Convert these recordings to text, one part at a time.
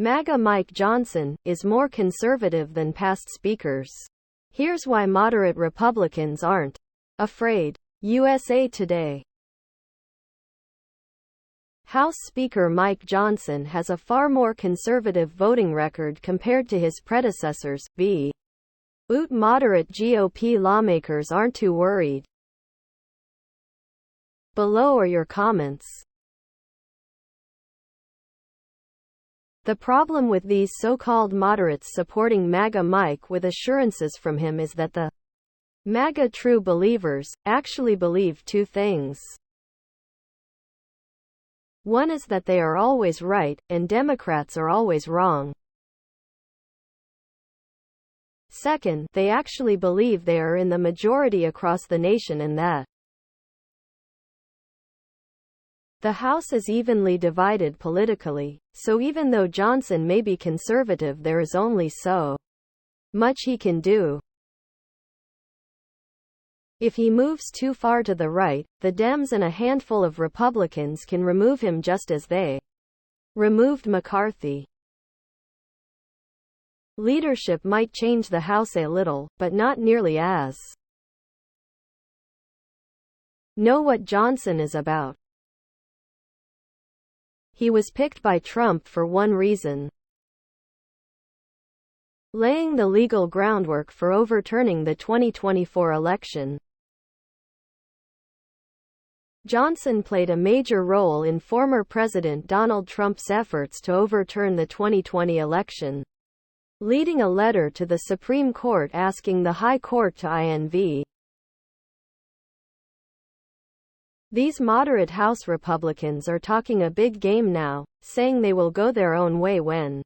MAGA Mike Johnson is more conservative than past speakers. Here's why moderate Republicans aren't afraid. USA Today. House Speaker Mike Johnson has a far more conservative voting record compared to his predecessors. Moderate GOP lawmakers aren't too worried. Below are your comments. The problem with these so-called moderates supporting MAGA Mike with assurances from him is that the MAGA true believers actually believe two things. One is that they are always right, and Democrats are always wrong. Second, they actually believe they are in the majority across the nation and that the House is evenly divided politically, so even though Johnson may be conservative, there is only so much he can do. If he moves too far to the right, the Dems and a handful of Republicans can remove him just as they removed McCarthy. Leadership might change the House a little, but not nearly as. Know what Johnson is about. He was picked by Trump for one reason: laying the legal groundwork for overturning the 2024 election. Johnson played a major role in former President Donald Trump's efforts to overturn the 2020 election, leading a letter to the Supreme Court asking the High Court to INV. These moderate House Republicans are talking a big game now, saying they will go their own way when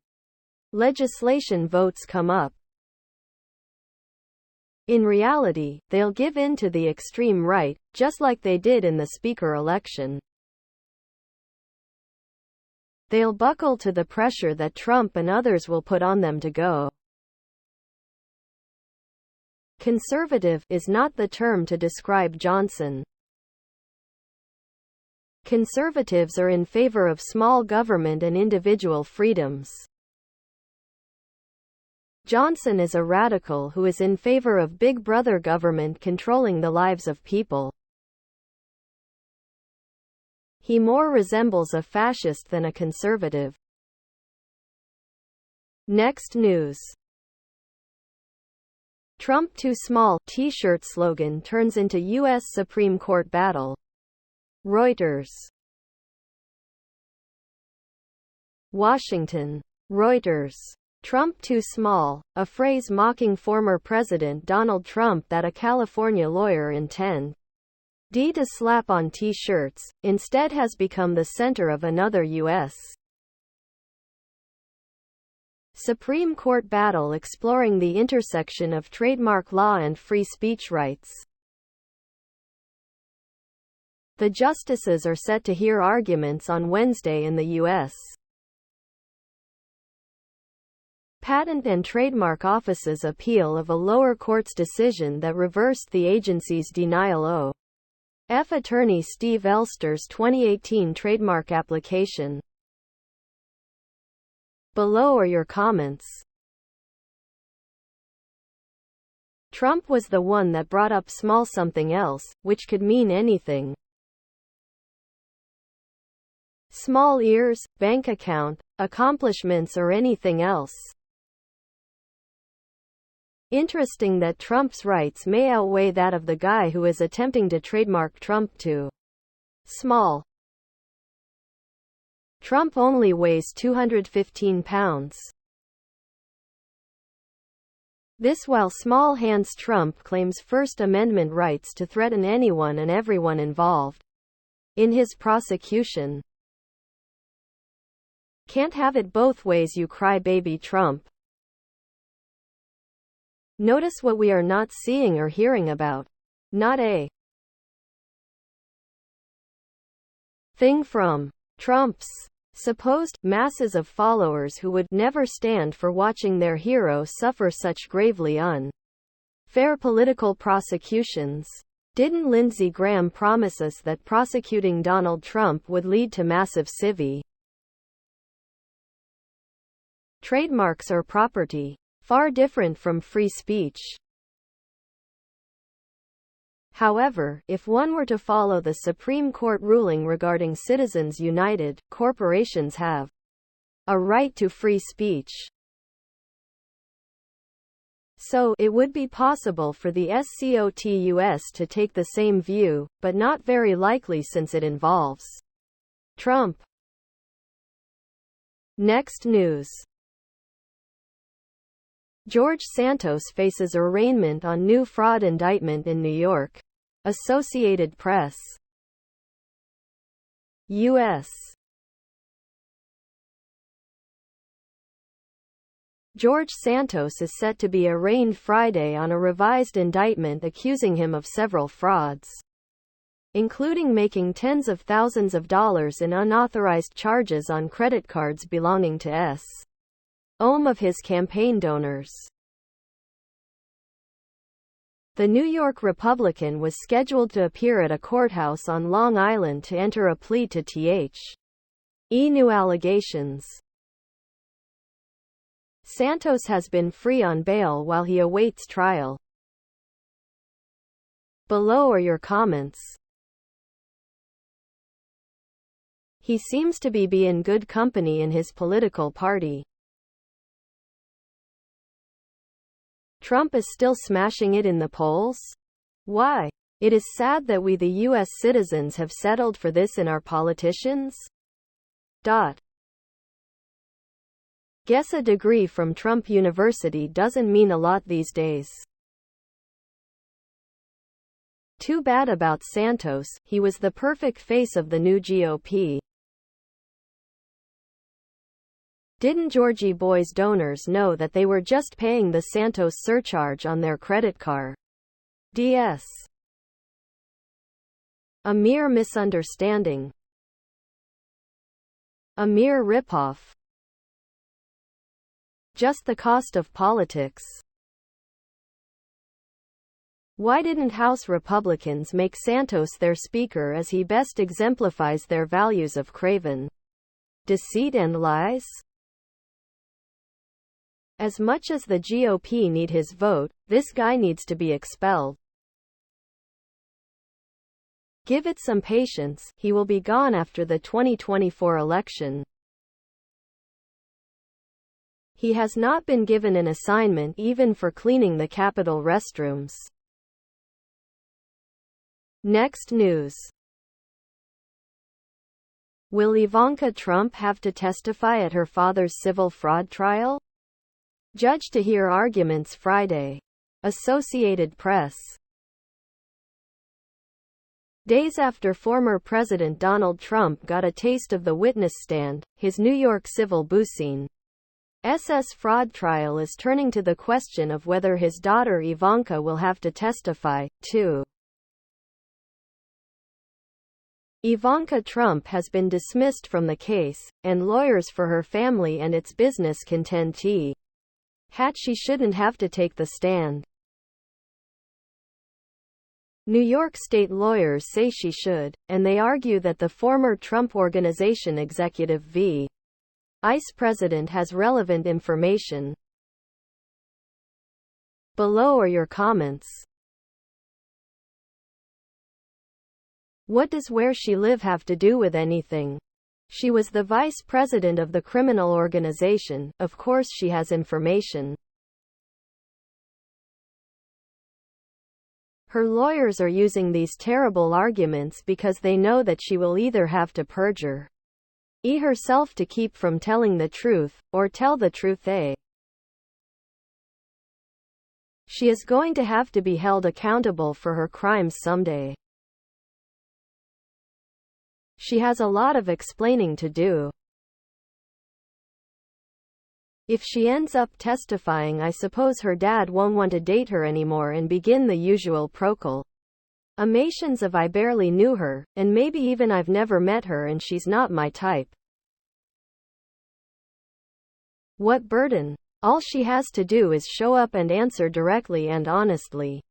legislation votes come up. In reality, they'll give in to the extreme right, just like they did in the Speaker election. They'll buckle to the pressure that Trump and others will put on them to go. Conservative is not the term to describe Johnson. Conservatives are in favor of small government and individual freedoms. Johnson is a radical who is in favor of Big Brother government controlling the lives of people. He more resembles a fascist than a conservative. Next news. Trump too small T-shirt slogan turns into U.S. Supreme Court battle. Reuters. Washington. Reuters. Trump too small, a phrase mocking former President Donald Trump that a California lawyer intended to slap on T-shirts, instead has become the center of another U.S. Supreme Court battle exploring the intersection of trademark law and free speech rights. The justices are set to hear arguments on Wednesday in the U.S. Patent and Trademark Office's appeal of a lower court's decision that reversed the agency's denial of attorney Steve Elster's 2018 trademark application. Below are your comments. Trump was the one that brought up small something else, which could mean anything. Small ears, bank account, accomplishments, or anything else. Interesting that Trump's rights may outweigh that of the guy who is attempting to trademark Trump too small. Trump only weighs 215 pounds. This while small hands Trump claims First Amendment rights to threaten anyone and everyone involved in his prosecution. Can't have it both ways, you crybaby Trump. Notice what we are not seeing or hearing about. Not a thing from Trump's supposed masses of followers who would never stand for watching their hero suffer such gravely unfair political prosecutions. Didn't Lindsey Graham promise us that prosecuting Donald Trump would lead to massive civil Trademarks are property, far different from free speech. However, if one were to follow the Supreme Court ruling regarding Citizens United, corporations have a right to free speech. So, it would be possible for the SCOTUS to take the same view, but not very likely since it involves Trump. Next news. George Santos faces arraignment on new fraud indictment in New York. Associated Press. U.S. George Santos is set to be arraigned Friday on a revised indictment accusing him of several frauds, including making tens of thousands of dollars in unauthorized charges on credit cards belonging to some of his campaign donors. The New York Republican was scheduled to appear at a courthouse on Long Island to enter a plea to new allegations. Santos has been free on bail while he awaits trial. Below are your comments. He seems to be in good company in his political party. Trump is still smashing it in the polls? Why? It is sad that we the U.S. citizens have settled for this in our politicians? Guess a degree from Trump University doesn't mean a lot these days. Too bad about Santos, he was the perfect face of the new GOP. Didn't Georgie Boy's donors know that they were just paying the Santos surcharge on their credit cards? A mere misunderstanding. A mere ripoff. Just the cost of politics. Why didn't House Republicans make Santos their speaker, as he best exemplifies their values of craven deceit and lies? As much as the GOP need his vote, this guy needs to be expelled. Give it some patience, he will be gone after the 2024 election. He has not been given an assignment even for cleaning the Capitol restrooms. Next news. Will Ivanka Trump have to testify at her father's civil fraud trial? Judge to hear arguments Friday. Associated Press. Days after former President Donald Trump got a taste of the witness stand, his New York civil Business fraud trial is turning to the question of whether his daughter Ivanka will have to testify, too. Ivanka Trump has been dismissed from the case, and lawyers for her family and its business contend she shouldn't have to take the stand. New York state lawyers say she should, and they argue that the former Trump Organization executive vice president has relevant information. Below are your comments. What does where she live have to do with anything? She was the vice president of the criminal organization, of course she has information. Her lawyers are using these terrible arguments because they know that she will either have to perjure herself to keep from telling the truth, or tell the truth. She is going to have to be held accountable for her crimes someday. She has a lot of explaining to do. If she ends up testifying, I suppose her dad won't want to date her anymore and begin the usual proclamations of I barely knew her, and maybe even I've never met her and she's not my type. What burden? All she has to do is show up and answer directly and honestly.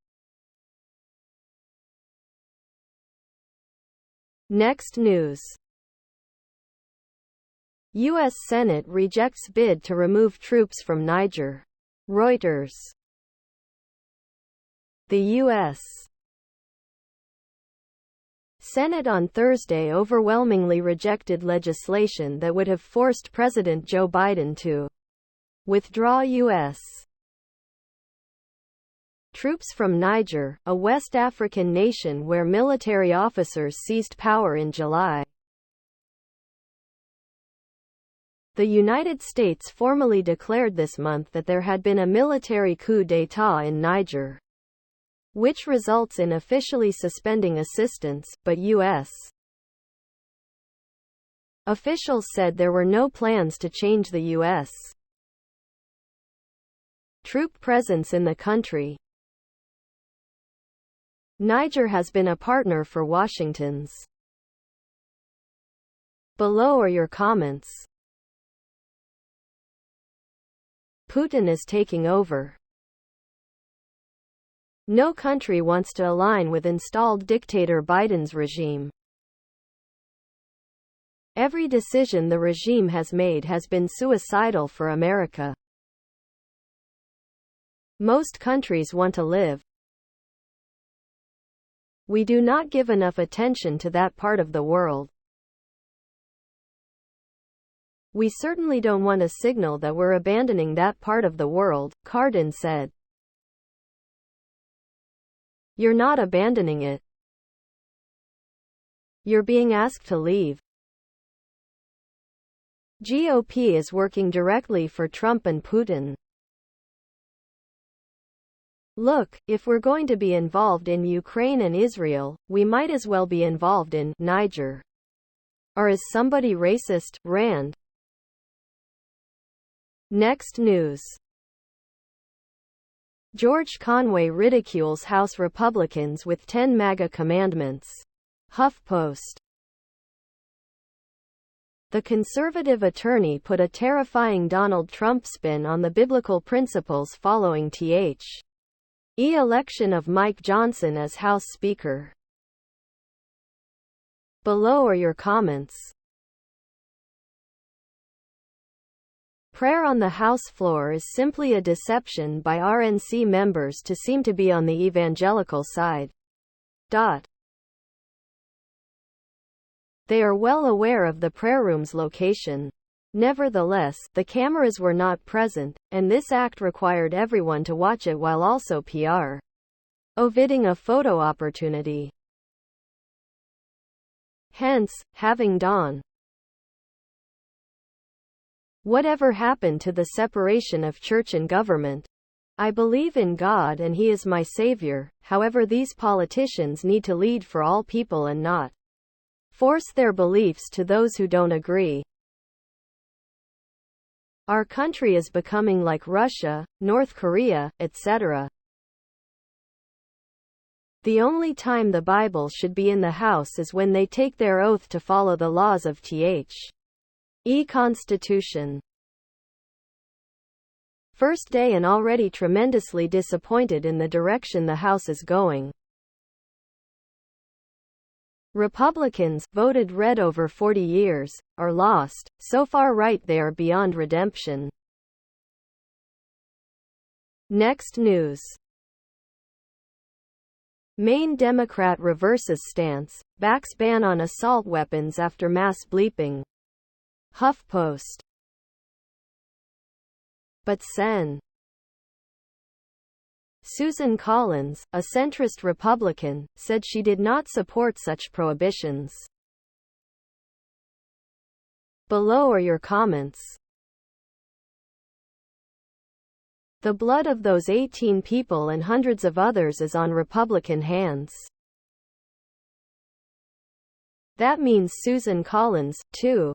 Next news. U.S. Senate rejects bid to remove troops from Niger. Reuters. The U.S. Senate on Thursday overwhelmingly rejected legislation that would have forced President Joe Biden to withdraw U.S. troops from Niger, a West African nation where military officers seized power in July. The United States formally declared this month that there had been a military coup d'état in Niger, which results in officially suspending assistance, but U.S. officials said there were no plans to change the U.S. troop presence in the country. Niger has been a partner for Washington's. Below are your comments. Putin is taking over. No country wants to align with installed dictator Biden's regime. Every decision the regime has made has been suicidal for America. Most countries want to live. We do not give enough attention to that part of the world. We certainly don't want a signal that we're abandoning that part of the world, Cardin said. You're not abandoning it. You're being asked to leave. GOP is working directly for Trump and Putin. Look, if we're going to be involved in Ukraine and Israel, we might as well be involved in Niger. Or is somebody racist? Rand. Next news. George Conway ridicules House Republicans with 10 MAGA commandments. HuffPost. The conservative attorney put a terrifying Donald Trump spin on the biblical principles following the election of Mike Johnson as House Speaker. Below are your comments. Prayer on the House floor is simply a deception by RNC members to seem to be on the evangelical side. They are well aware of the prayer room's location. Nevertheless, the cameras were not present, and this act required everyone to watch it while also oviding a photo opportunity. Hence, having Dawn. Whatever happened to the separation of church and government? I believe in God and He is my Savior, however these politicians need to lead for all people and not force their beliefs to those who don't agree. Our country is becoming like Russia, North Korea, etc. The only time the Bible should be in the house is when they take their oath to follow the laws of the Constitution. First day and already tremendously disappointed in the direction the House is going. Republicans, voted red over 40 years, are lost, so far right they are beyond redemption. Next news. Maine Democrat reverses stance, backs ban on assault weapons after mass bleeping. HuffPost. But Sen. Susan Collins, a centrist Republican, said she did not support such prohibitions. Below are your comments. The blood of those 18 people and hundreds of others is on Republican hands. That means Susan Collins, too.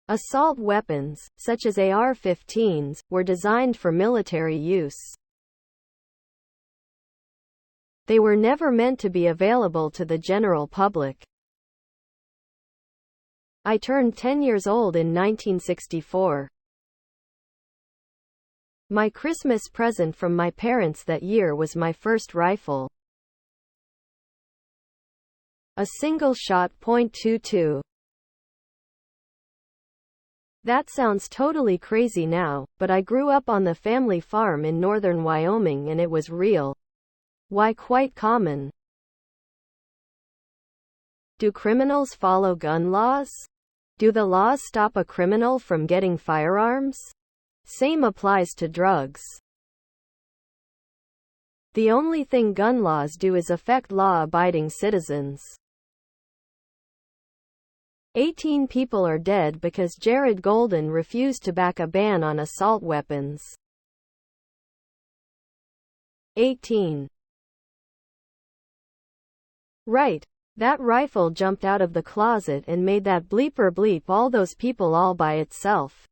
Assault weapons, such as AR-15s, were designed for military use. They were never meant to be available to the general public. I turned 10 years old in 1964. My Christmas present from my parents that year was my first rifle. A single-shot .22. That sounds totally crazy now, but I grew up on the family farm in northern Wyoming and it was real. Why, quite common. Do criminals follow gun laws? Do the laws stop a criminal from getting firearms? Same applies to drugs. The only thing gun laws do is affect law-abiding citizens. 18 people are dead because Jared Golden refused to back a ban on assault weapons. 18. Right. That rifle jumped out of the closet and made that bleeper bleep all those people all by itself.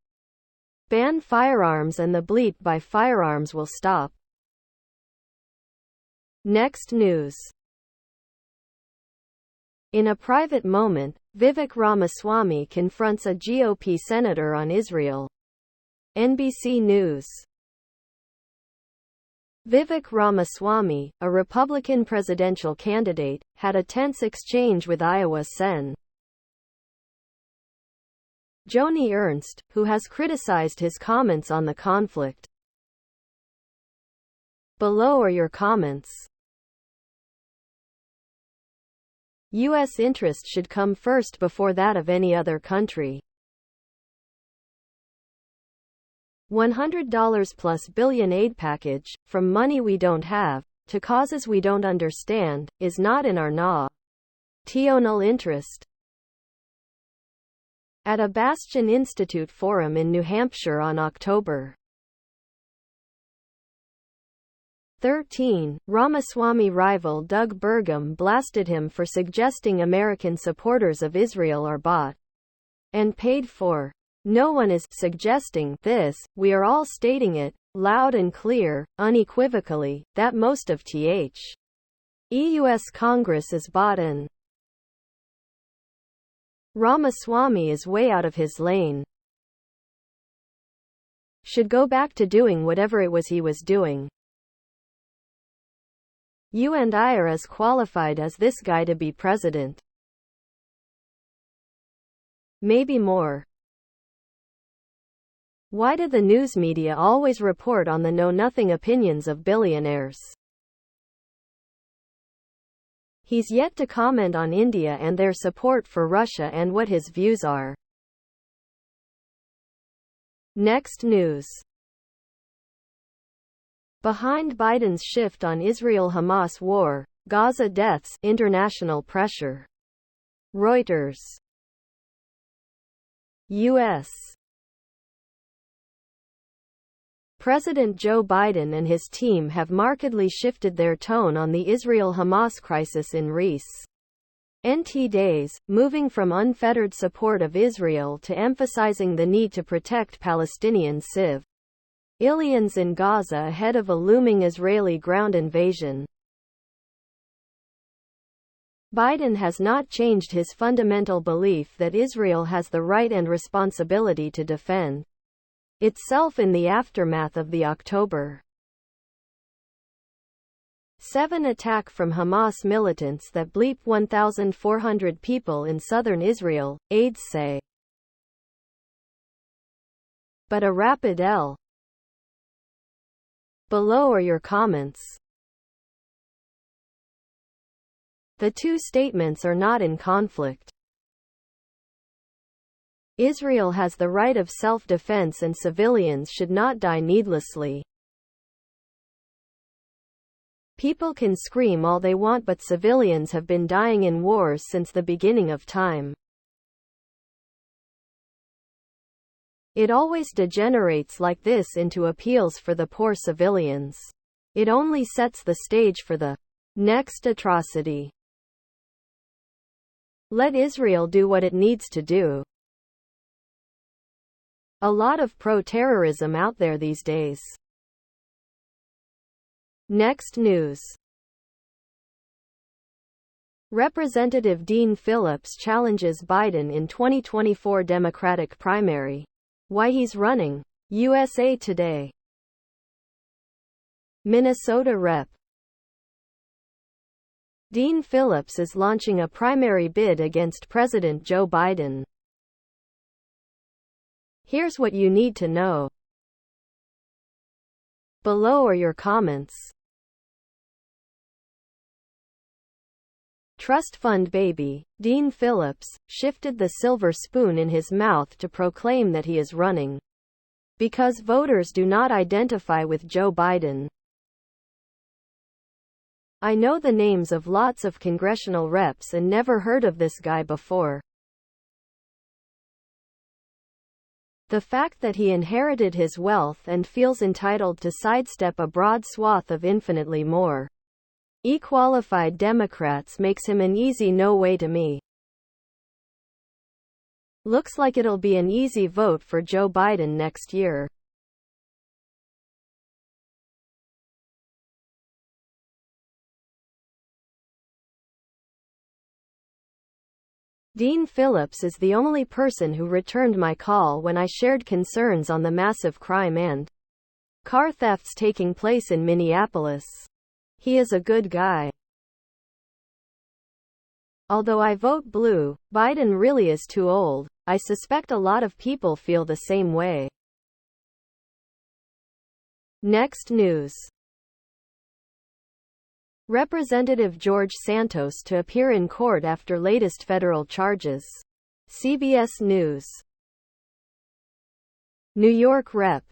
Ban firearms and the bleep by firearms will stop. Next news. In a private moment, Vivek Ramaswamy confronts a GOP senator on Israel. NBC News. Vivek Ramaswamy, a Republican presidential candidate, had a tense exchange with Iowa Sen. Joni Ernst, who has criticized his comments on the conflict. Below are your comments. U.S. interest should come first before that of any other country. $100 plus billion aid package, from money we don't have, to causes we don't understand, is not in our national interest. At a Bastion Institute forum in New Hampshire on October 13, Ramaswamy rival Doug Burgum blasted him for suggesting American supporters of Israel are bought and paid for. No one is suggesting this, we are all stating it, loud and clear, unequivocally, that most of U.S. Congress is bought in. Ramaswamy is way out of his lane. Should go back to doing whatever it was he was doing. You and I are as qualified as this guy to be president. Maybe more. Why do the news media always report on the know-nothing opinions of billionaires? He's yet to comment on India and their support for Russia and what his views are. Next news. Behind Biden's shift on Israel-Hamas war, Gaza deaths, international pressure. Reuters. U.S. President Joe Biden and his team have markedly shifted their tone on the Israel-Hamas crisis in recent days, moving from unfettered support of Israel to emphasizing the need to protect Palestinian civilians in Gaza ahead of a looming Israeli ground invasion. Biden has not changed his fundamental belief that Israel has the right and responsibility to defend itself in the aftermath of the October 7 attack from Hamas militants that bleep 1,400 people in southern Israel, aides say. But a rapid L. Below are your comments. The two statements are not in conflict. Israel has the right of self-defense and civilians should not die needlessly. People can scream all they want, but civilians have been dying in wars since the beginning of time. It always degenerates like this into appeals for the poor civilians. It only sets the stage for the next atrocity. Let Israel do what it needs to do. A lot of pro-terrorism out there these days. Next news. Representative Dean Phillips challenges Biden in 2024 Democratic primary. Why he's running. USA Today. Minnesota Rep. Dean Phillips is launching a primary bid against President Joe Biden. Here's what you need to know. Below are your comments. Trust fund baby, Dean Phillips, shifted the silver spoon in his mouth to proclaim that he is running because voters do not identify with Joe Biden. I know the names of lots of congressional reps and never heard of this guy before. The fact that he inherited his wealth and feels entitled to sidestep a broad swath of infinitely more qualified Democrats makes him an easy no way to me. Looks like it'll be an easy vote for Joe Biden next year. Dean Phillips is the only person who returned my call when I shared concerns on the massive crime and car thefts taking place in Minneapolis. He is a good guy. Although I vote blue, Biden really is too old. I suspect a lot of people feel the same way. Next news. Representative George Santos to appear in court after latest federal charges. CBS News. New York Rep.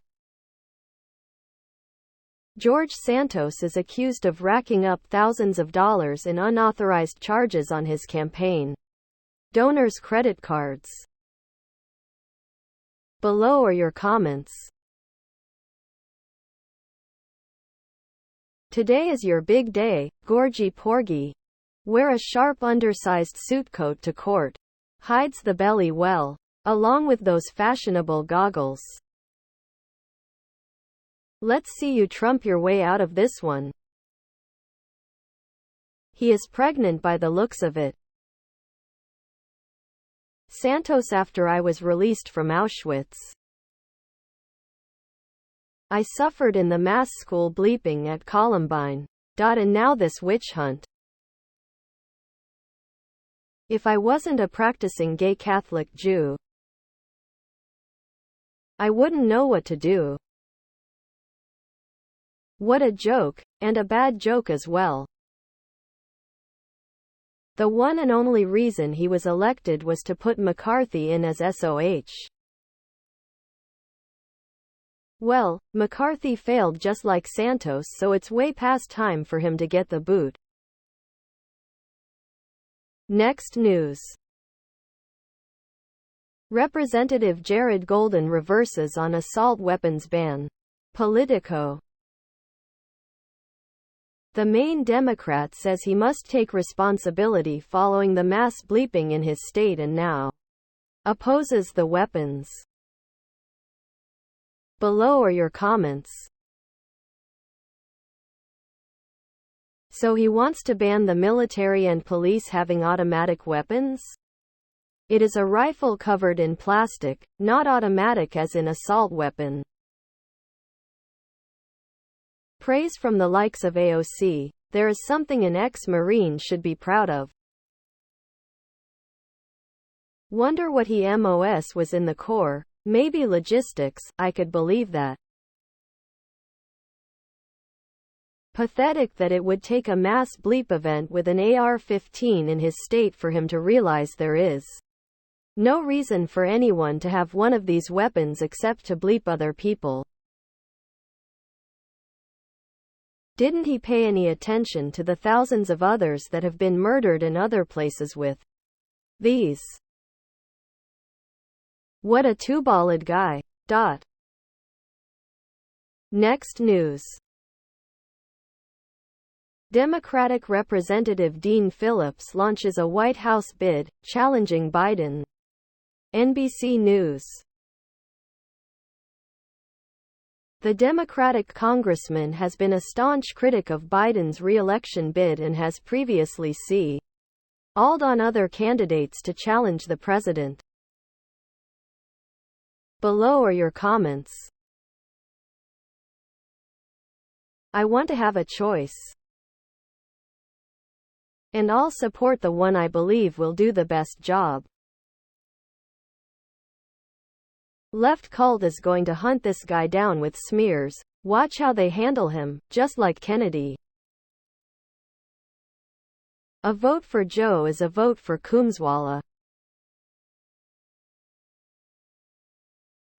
George Santos is accused of racking up thousands of dollars in unauthorized charges on his campaign donors' credit cards. Below are your comments. Today is your big day, Gorgie Porgy. Wear a sharp undersized suit coat to court. Hides the belly well. Along with those fashionable goggles. Let's see you trump your way out of this one. He is pregnant by the looks of it. Santos after I was released from Auschwitz. I suffered in the mass school bleeping at Columbine. And now this witch hunt. If I wasn't a practicing gay Catholic Jew, I wouldn't know what to do. What a joke, and a bad joke as well. The one and only reason he was elected was to put McCarthy in as SOH. Well, McCarthy failed just like Santos, so it's way past time for him to get the boot. Next news. Representative Jared Golden reverses on assault weapons ban. Politico. The Maine Democrat says he must take responsibility following the mass bleeping in his state and now opposes the weapons. Below are your comments. So he wants to ban the military and police having automatic weapons? It is a rifle covered in plastic, not automatic as in assault weapon. Praise from the likes of AOC. There is something an ex-Marine should be proud of. Wonder what he MOS was in the Corps. Maybe logistics. I could believe that. Pathetic that it would take a mass bleep event with an AR-15 in his state for him to realize there is no reason for anyone to have one of these weapons except to bleep other people. Didn't he pay any attention to the thousands of others that have been murdered in other places with these? What a two-balled guy. Next news. Democratic Representative Dean Phillips launches a White House bid, challenging Biden. NBC News. The Democratic congressman has been a staunch critic of Biden's re-election bid and has previously called on other candidates to challenge the president. Below are your comments. I want to have a choice. And I'll support the one I believe will do the best job. Left cult is going to hunt this guy down with smears. Watch how they handle him, just like Kennedy. A vote for Joe is a vote for Coombswalla.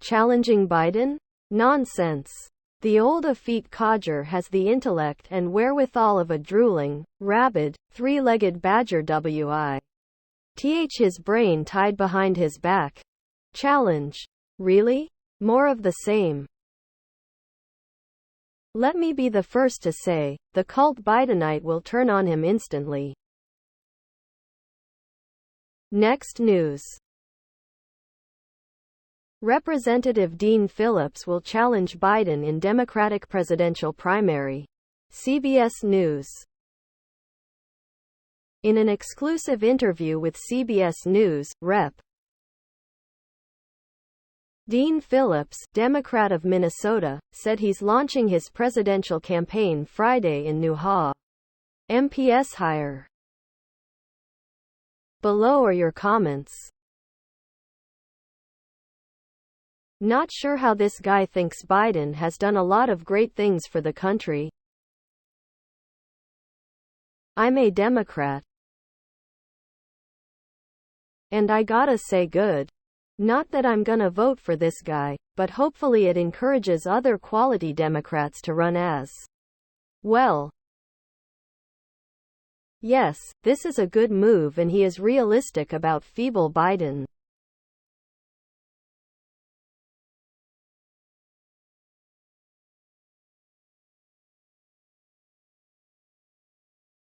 Challenging Biden? Nonsense. The old effete codger has the intellect and wherewithal of a drooling, rabid, three-legged badger his brain tied behind his back. Challenge. Really? More of the same. Let me be the first to say, the cult Bidenite will turn on him instantly. Next news. Representative Dean Phillips will challenge Biden in Democratic presidential primary. CBS News. In an exclusive interview with CBS News, Rep. Dean Phillips, Democrat of Minnesota, said he's launching his presidential campaign Friday in New Hampshire. Below are your comments. Not sure how this guy thinks Biden has done a lot of great things for the country. I'm a Democrat. And I gotta say good. Not that I'm gonna vote for this guy, but hopefully it encourages other quality Democrats to run as well. Yes, this is a good move and he is realistic about feeble Biden.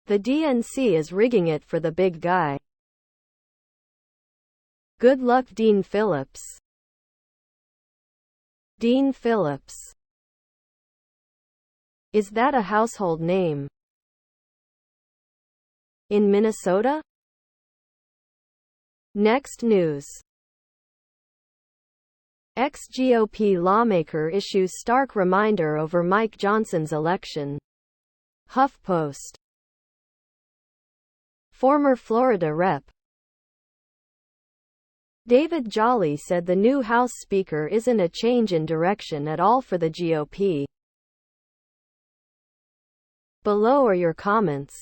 The DNC is rigging it for the big guy. Good luck, Dean Phillips. Dean Phillips. Is that a household name? In Minnesota? Next news. Ex-GOP lawmaker issues stark reminder over Mike Johnson's election. HuffPost. Former Florida Rep. David Jolly said the new House Speaker isn't a change in direction at all for the GOP. Below are your comments.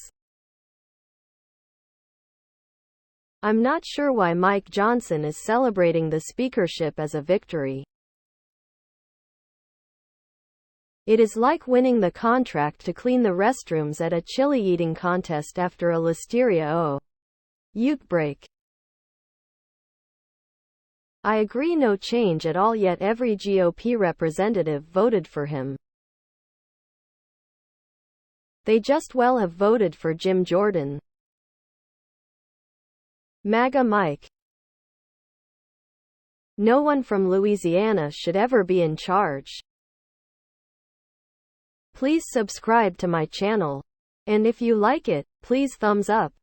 I'm not sure why Mike Johnson is celebrating the speakership as a victory. It is like winning the contract to clean the restrooms at a chili eating contest after a Listeria outbreak. I agree, no change at all, yet every GOP representative voted for him. They just well have voted for Jim Jordan. MAGA Mike. No one from Louisiana should ever be in charge. Please subscribe to my channel. And if you like it, please thumbs up.